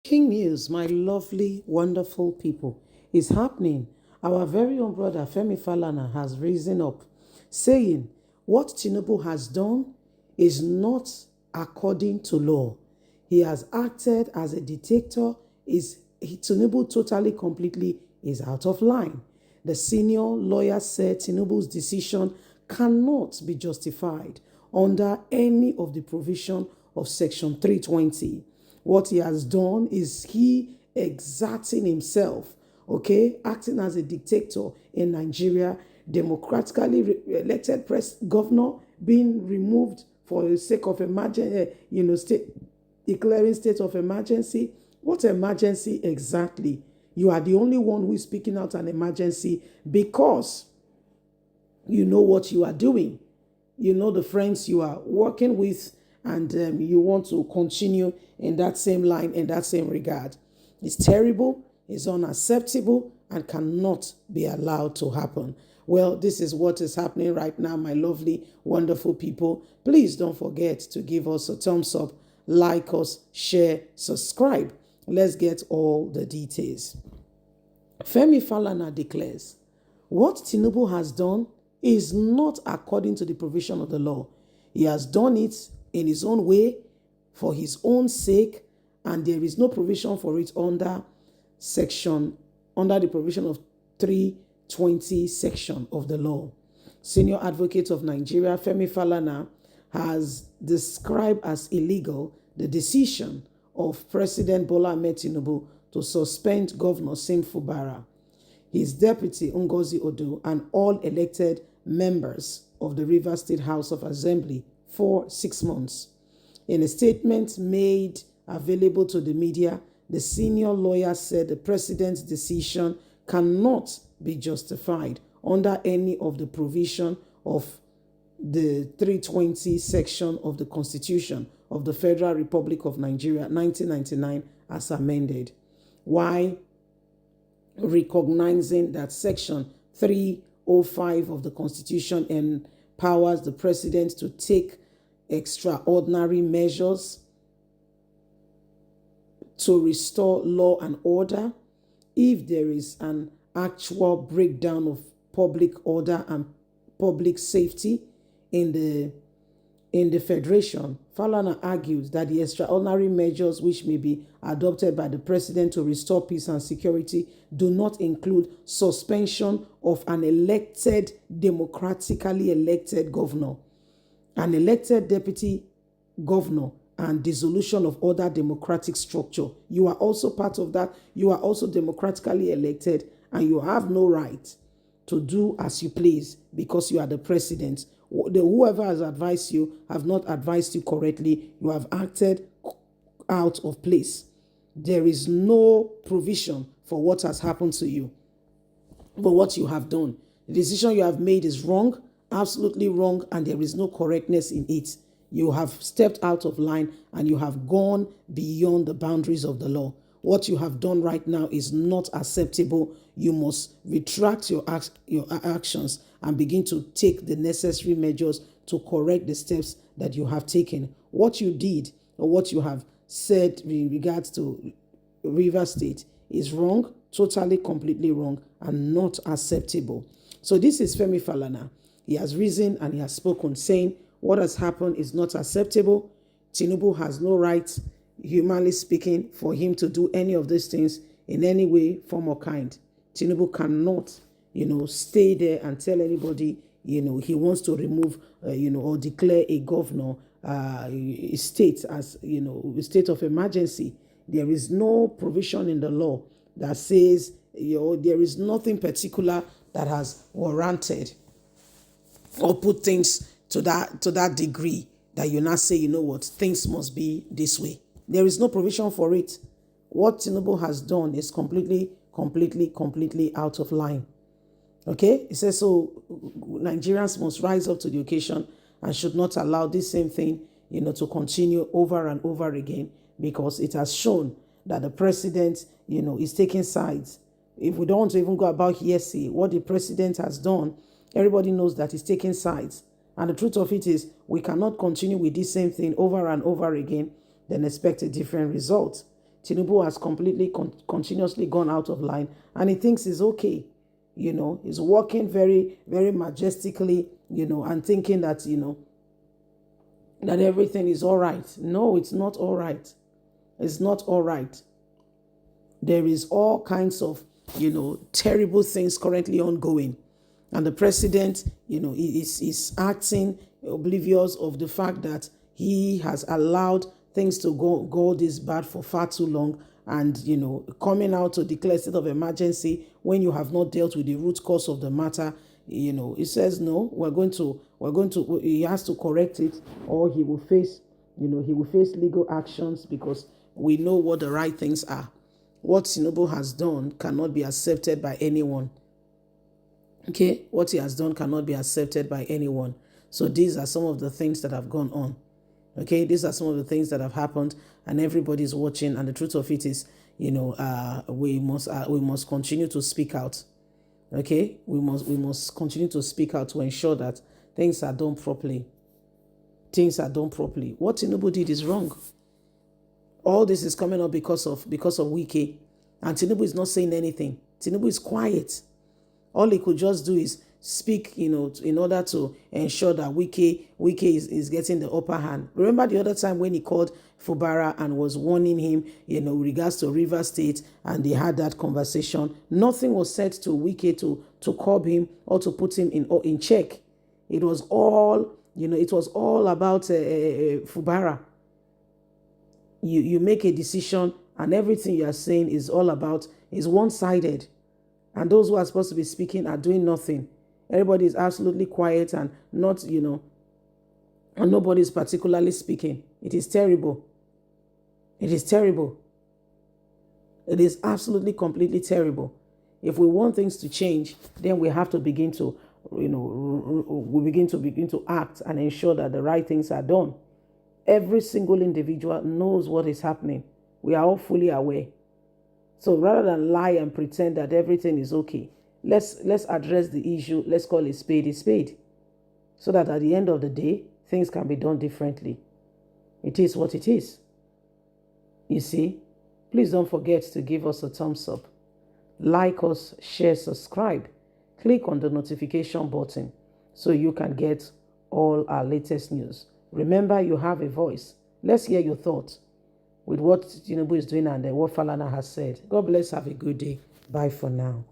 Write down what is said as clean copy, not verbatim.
Breaking news, my lovely, wonderful people, is happening. Our very own brother Femi Falana has risen up, saying what Tinubu has done is not according to law. He has acted as a dictator. Tinubu totally, completely is out of line. The senior lawyer said Tinubu's decision cannot be justified under any of the provision of Section 320. What he has done is he exerting himself, acting as a dictator in Nigeria, democratically elected governor being removed for the sake of emergency, declaring state of emergency. What emergency exactly? You are the only one who is speaking out an emergency because you know what you are doing. You know the friends you are working with, and you want to continue in that same line, in that same regard. It's terrible, it's unacceptable, and cannot be allowed to happen. Well, this is what is happening right now, my lovely, wonderful people. Please don't forget to give us a thumbs up, like us, share, subscribe. Let's get all the details. Femi Falana declares, what Tinubu has done is not according to the provision of the law. He has done it in his own way, for his own sake, and there is no provision for it under the provision of 320 section of the law. Senior Advocate of Nigeria, Femi Falana, has described as illegal the decision of President Bola Ahmed Tinubu to suspend Governor Sim Fubara, his deputy Ngozi Odo, and all elected members of the Rivers State House of Assembly for 6 months. In a statement made available to the media, the senior lawyer said the president's decision cannot be justified under any of the provision of the 320 section of the Constitution of the Federal Republic of Nigeria, 1999, as amended. Why recognizing that Section 305 of the Constitution empowers the president to take extraordinary measures to restore law and order if there is an actual breakdown of public order and public safety in the federation. Falana argued that the extraordinary measures which may be adopted by the president to restore peace and security do not include suspension of an elected, democratically elected governor, an elected deputy governor, and dissolution of other democratic structure. You are also part of that. You are also democratically elected, and you have no right to do as you please because you are the president. Whoever has advised you have not advised you correctly. You have acted out of place. There is no provision for what has happened to you, but what you have done. The decision you have made is wrong, absolutely wrong, and there is no correctness in it. You have stepped out of line and you have gone beyond the boundaries of the law. What you have done right now is not acceptable. You must retract your actions and begin to take the necessary measures to correct the steps that you have taken. What you did or what you have said in regards to River State is wrong, totally, completely wrong, and not acceptable. So this is Femi Falana. He has risen and he has spoken, saying what has happened is not acceptable. Tinubu has no right, humanly speaking, for him to do any of these things in any way, form, or kind. Tinubu cannot, stay there and tell anybody, he wants to remove, or declare a governor, a state as, a state of emergency. There is no provision in the law that says, there is nothing particular that has warranted or put things to that degree that you now say, things must be this way. There is no provision for it. What Tinubu has done is completely out of line. Okay? It says, so Nigerians must rise up to the occasion and should not allow this same thing, to continue over and over again, because it has shown that the president, is taking sides. If we don't want to even go about hearsay, what the president has done, everybody knows that he's taking sides. And the truth of it is, we cannot continue with this same thing over and over again, then expect a different result. Tinubu has completely, continuously gone out of line, and he thinks it's okay. He's walking very, very majestically, and thinking that, that everything is all right. No, it's not all right. It's not all right. There is all kinds of, terrible things currently ongoing. And the president, is acting oblivious of the fact that he has allowed things to go this bad for far too long. And, coming out to declare state of emergency when you have not dealt with the root cause of the matter, he says, no, he has to correct it, or he will face, legal actions, because we know what the right things are. What Tinubu has done cannot be accepted by anyone. Okay, what he has done cannot be accepted by anyone. So these are some of the things that have gone on. Okay, these are some of the things that have happened, and everybody's watching. And the truth of it is, we must continue to speak out. Okay, we must continue to speak out to ensure that things are done properly. Things are done properly. What Tinubu did is wrong. All this is coming up because of Wike, and Tinubu is not saying anything. Tinubu is quiet. All he could just do is speak, in order to ensure that Wike is getting the upper hand. Remember the other time when he called Fubara and was warning him, with regards to River State, and they had that conversation. Nothing was said to Wike to curb him or to put him in check. It was all, about Fubara. You make a decision, and everything you are saying is one-sided. And those who are supposed to be speaking are doing nothing. Everybody is absolutely quiet and not, and nobody is particularly speaking. It is terrible. It is terrible. It is absolutely, completely terrible. If we want things to change, then we have to begin to, begin to act and ensure that the right things are done. Every single individual knows what is happening. We are all fully aware. So rather than lie and pretend that everything is okay, let's address the issue. Let's call a spade, so that at the end of the day, things can be done differently. It is what it is. You see, please don't forget to give us a thumbs up, like us, share, subscribe, click on the notification button so you can get all our latest news. Remember, you have a voice. Let's hear your thoughts with what Tinubu is doing and what Falana has said. God bless. Have a good day. Bye for now.